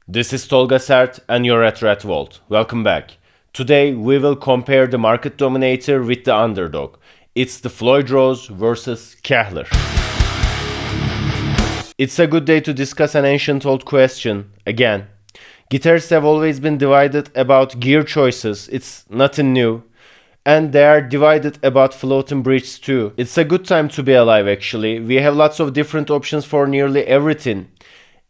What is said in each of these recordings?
This is Tolga SERT and you're at Red Vault. Welcome back. Today we will compare the market dominator with the underdog. It's the Floyd Rose versus Kahler. It's a good day to discuss an ancient old question again. Guitarists have always been divided about gear choices. It's nothing new. And they are divided about floating bridges too. It's a good time to be alive actually. We have lots of different options for nearly everything.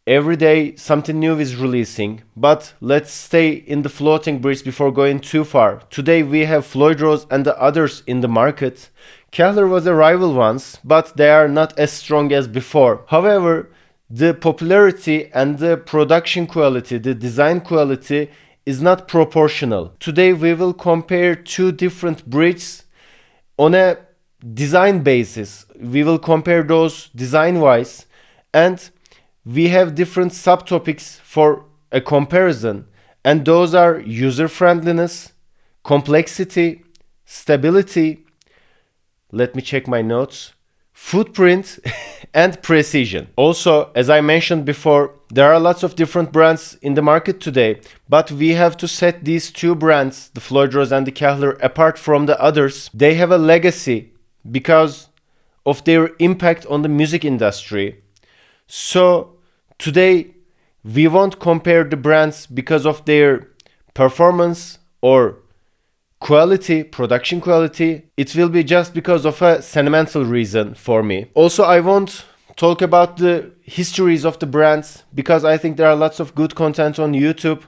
Every day something new is releasing, but let's stay in the floating bridge before going too far. Today we have Floyd Rose and the others in the market. Kahler was a rival once, but they are not as strong as before. However, the popularity and the production quality, the design quality is not proportional. Today we will compare two different bridges on a design basis. We will compare those design-wise, and we have different subtopics for a comparison, and those are user-friendliness, complexity, stability, let me check my notes, footprint, and precision. Also, as I mentioned before, there are lots of different brands in the market today, but we have to set these two brands, the Floyd Rose and the Kahler, apart from the others. They have a legacy because of their impact on the music industry. So today, we won't compare the brands because of their performance or quality, production quality. It will be just because of a sentimental reason for me. Also, I won't talk about the histories of the brands because I think there are lots of good content on YouTube.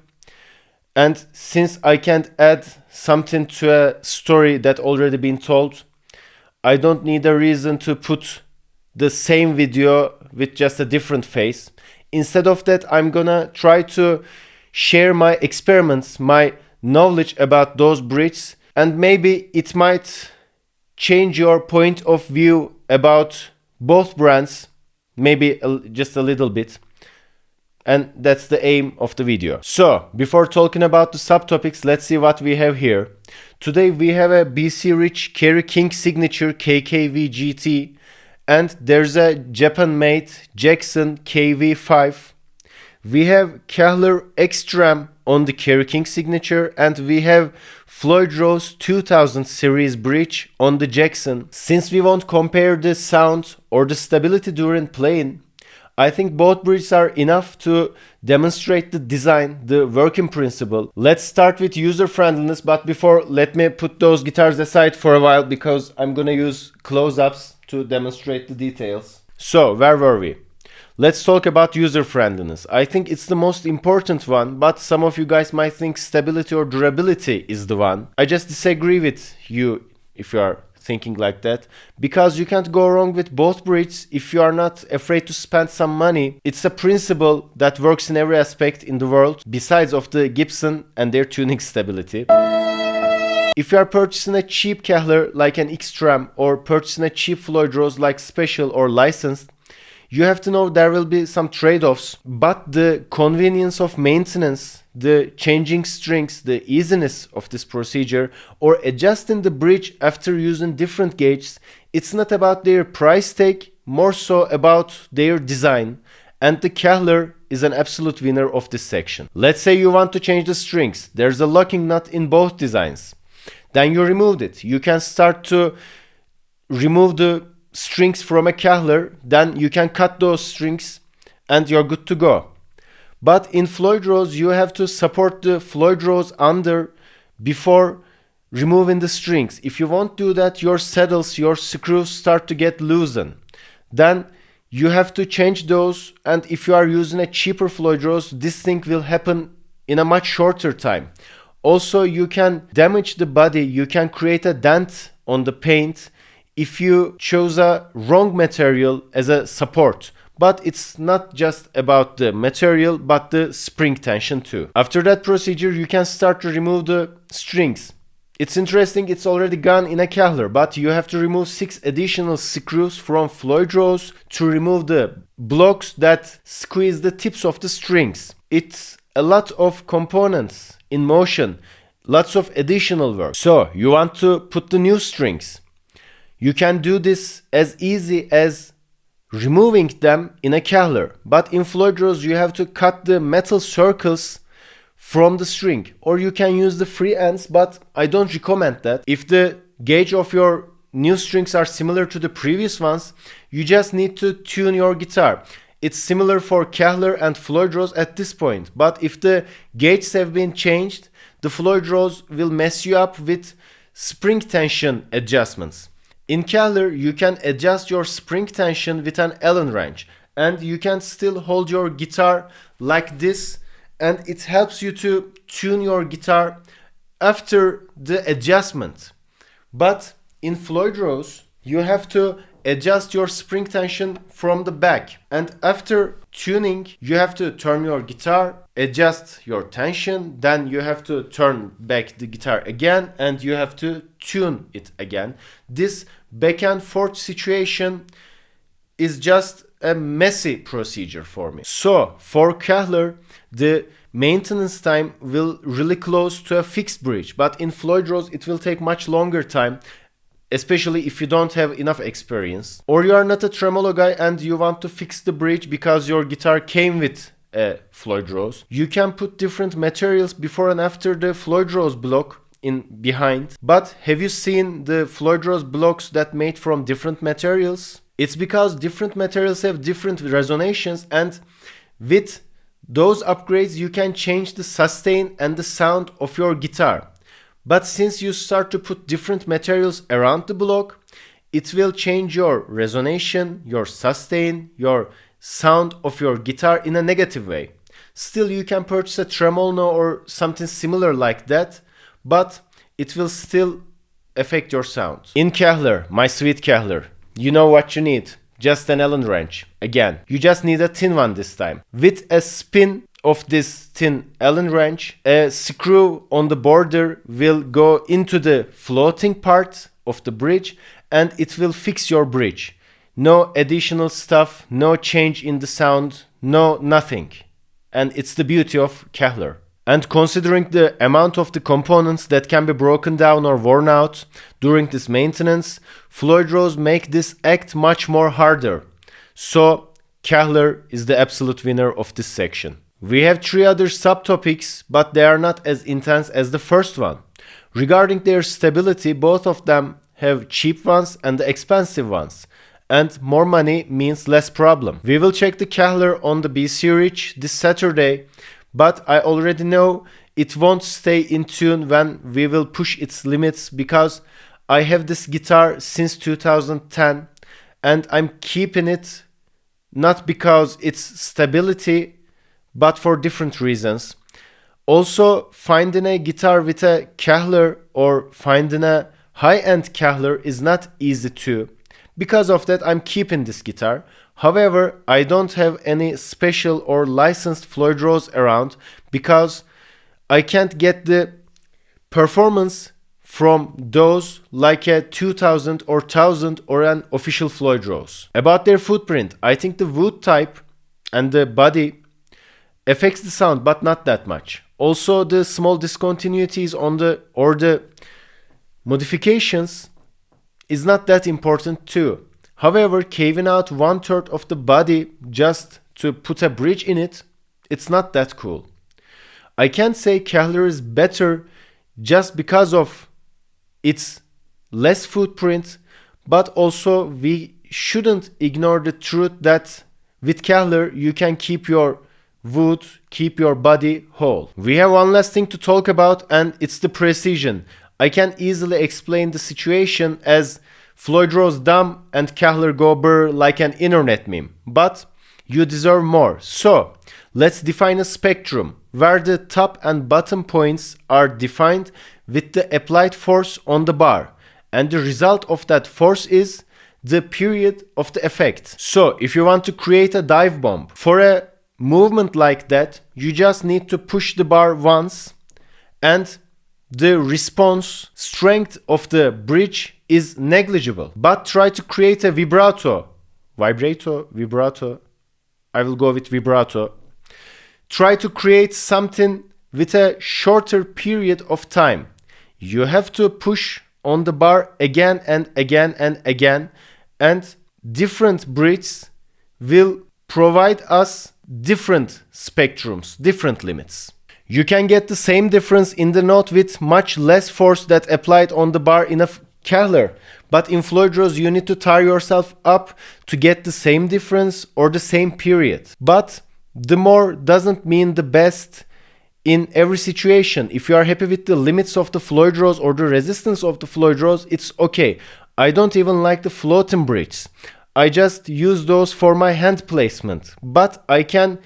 And since I can't add something to a story that already been told, I don't need a reason to put the same video with just a different face. Instead of that, I'm gonna try to share my experiments, my knowledge about those bridges, and maybe it might change your point of view about both brands, maybe just a little bit. And that's the aim of the video. So, before talking about the subtopics, let's see what we have here. Today we have a BC Rich Kerry King Signature KKV GT. And there's a Japan-made Jackson KV5. We have Kahler Extreme on the Kerry King signature, and we have Floyd Rose 2000 series bridge on the Jackson. Since we won't compare the sound or the stability during playing, I think both bridges are enough to demonstrate the design, the working principle. Let's start with user-friendliness, but before, let me put those guitars aside for a while because I'm gonna use close-ups to demonstrate the details. So, where were we? Let's talk about user-friendliness. I think it's the most important one, but some of you guys might think stability or durability is the one. I just disagree with you if you are thinking like that, because you can't go wrong with both bridges if you are not afraid to spend some money. It's a principle that works in every aspect in the world, besides of the Gibson and their tuning stability. If you are purchasing a cheap Kahler like an Extreme or purchasing a cheap Floyd Rose like Special or licensed, you have to know there will be some trade-offs, but the convenience of maintenance, the changing strings, the easiness of this procedure, or adjusting the bridge after using different gauges, it's not about their price tag, more so about their design. And the Kahler is an absolute winner of this section. Let's say you want to change the strings. There's a locking nut in both designs. Then you removed it. You can start to remove the strings from a Kahler, then you can cut those strings and you're good to go. But in Floyd Rose, you have to support the Floyd Rose under before removing the strings. If you won't do that, your saddles, your screws start to get loosened. Then you have to change those, and if you are using a cheaper Floyd Rose, this thing will happen in a much shorter time. Also, you can damage the body, you can create a dent on the paint if you chose a wrong material as a support. But it's not just about the material, but the spring tension too. After that procedure, you can start to remove the strings. It's interesting, it's already gone in a Kahler, but you have to remove 6 additional screws from Floyd Rose to remove the blocks that squeeze the tips of the strings. It's a lot of components in motion, lots of additional work. So you want to put the new strings. You can do this as easy as removing them in a Kahler. But in Floyd Rose, you have to cut the metal circles from the string, or you can use the free ends, but I don't recommend that. If the gauge of your new strings are similar to the previous ones, you just need to tune your guitar. It's similar for Kahler and Floyd Rose at this point, but if the gauges have been changed, the Floyd Rose will mess you up with spring tension adjustments. In Kahler, you can adjust your spring tension with an Allen wrench, and you can still hold your guitar like this, and it helps you to tune your guitar after the adjustment. But in Floyd Rose, you have to adjust your spring tension from the back, and after tuning, you have to turn your guitar, adjust your tension, then you have to turn back the guitar again, and you have to tune it again. This back and forth situation is just a messy procedure for me. So for Kahler, the maintenance time will really close to a fixed bridge, but in Floyd Rose it will take much longer time, especially if you don't have enough experience, or you are not a tremolo guy and you want to fix the bridge because your guitar came with a Floyd Rose. You can put different materials before and after the Floyd Rose block in behind. But have you seen the Floyd Rose blocks that made from different materials? It's because different materials have different resonations, and with those upgrades you can change the sustain and the sound of your guitar. But since you start to put different materials around the block, it will change your resonation, your sustain, your sound of your guitar in a negative way. Still, you can purchase a tremolo or something similar like that, but it will still affect your sound. In Kahler, my sweet Kahler, you know what you need. Just an Allen wrench. Again, you just need a thin one this time. With a spin of this thin Allen wrench, a screw on the border will go into the floating part of the bridge, and it will fix your bridge. No additional stuff, no change in the sound, no nothing. And it's the beauty of Kahler. And considering the amount of the components that can be broken down or worn out during this maintenance, Floyd Rose make this act much more harder. So Kahler is the absolute winner of this section. We have 3 other subtopics, but they are not as intense as the first one. Regarding their stability, both of them have cheap ones and the expensive ones. And more money means less problem. We will check the Kahler on the BC Rich this Saturday, but I already know it won't stay in tune when we will push its limits, because I have this guitar since 2010 and I'm keeping it not because its stability, but for different reasons. Also, finding a guitar with a Kahler or finding a high-end Kahler is not easy too. Because of that, I'm keeping this guitar. However, I don't have any special or licensed Floyd Rose around because I can't get the performance from those like a 2000 or 1000 or an official Floyd Rose. About their footprint, I think the wood type and the body affects the sound, but not that much. Also, the small discontinuities on the modifications is not that important too. However, caving out 1/3 of the body just to put a bridge in it, it's not that cool. I can't say Kahler is better just because of its less footprint, but also we shouldn't ignore the truth that with Kahler you can keep your wood, keep your body whole. We have one last thing to talk about, and it's the precision. I can easily explain the situation as Floyd Rose dumb and Kahler go brr like an internet meme, but you deserve more. So let's define a spectrum where the top and bottom points are defined with the applied force on the bar, and the result of that force is the period of the effect. So if you want to create a dive bomb, for a movement like that, you just need to push the bar once, and the response strength of the bridge is negligible. But try to create a vibrato, I will go with vibrato. Try to create something with a shorter period of time. You have to push on the bar again and again and again, and different bridges will provide us different spectrums, different limits. You can get the same difference in the note with much less force that applied on the bar in a Kahler, but in Floyd Rose you need to tire yourself up to get the same difference or the same period. But the more doesn't mean the best in every situation. If you are happy with the limits of the Floyd Rose or the resistance of the Floyd Rose, it's okay. I don't even like the floating bridges. I just use those for my hand placement. But I can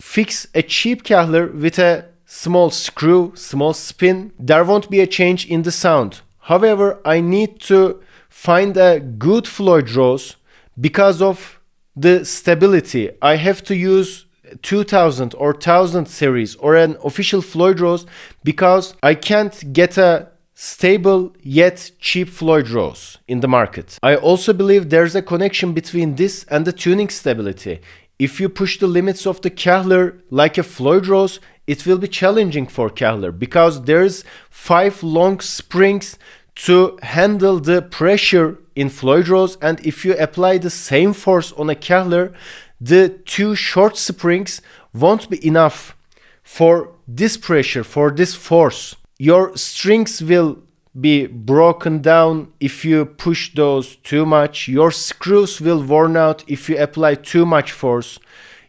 fix a cheap Kahler with a small screw, small spin. There won't be a change in the sound. However, I need to find a good Floyd Rose because of the stability. I have to use 2000 or 1000 series or an official Floyd Rose because I can't get a stable yet cheap Floyd Rose in the market. I also believe there's a connection between this and the tuning stability. If you push the limits of the Kahler like a Floyd Rose, it will be challenging for Kahler because there's 5 long springs to handle the pressure in Floyd Rose, and if you apply the same force on a Kahler, the 2 short springs won't be enough for this pressure, for this force. Your strings will be broken down if you push those too much. Your screws will worn out if you apply too much force.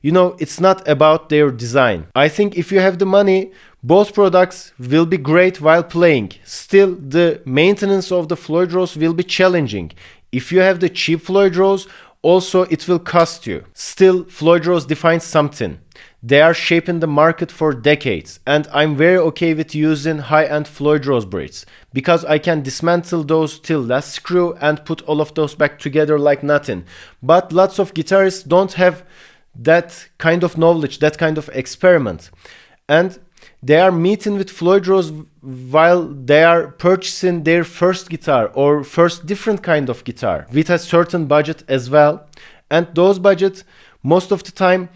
You know, it's not about their design. I think if you have the money, both products will be great while playing. Still, the maintenance of the Floyd Rose will be challenging. If you have the cheap Floyd Rose, also it will cost you. Still, Floyd Rose defines something. They are shaping the market for decades, and I'm very okay with using high-end Floyd Rose bridges because I can dismantle those till last screw and put all of those back together like nothing. But lots of guitarists don't have that kind of knowledge, that kind of experiment, and they are meeting with Floyd Rose while they are purchasing their first guitar or first different kind of guitar with a certain budget as well, and those budgets most of the time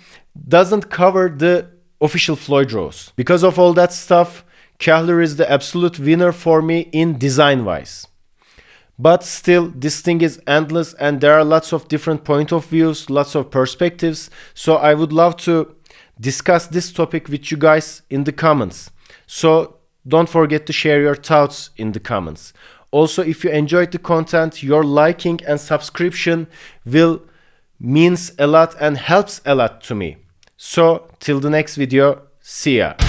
doesn't cover the official Floyd Rose. Because of all that stuff, Kahler is the absolute winner for me in design wise. But still, this thing is endless and there are lots of different point of views, lots of perspectives. So I would love to discuss this topic with you guys in the comments. So don't forget to share your thoughts in the comments. Also, if you enjoyed the content, your liking and subscription will means a lot and helps a lot to me. So till the next video, see ya.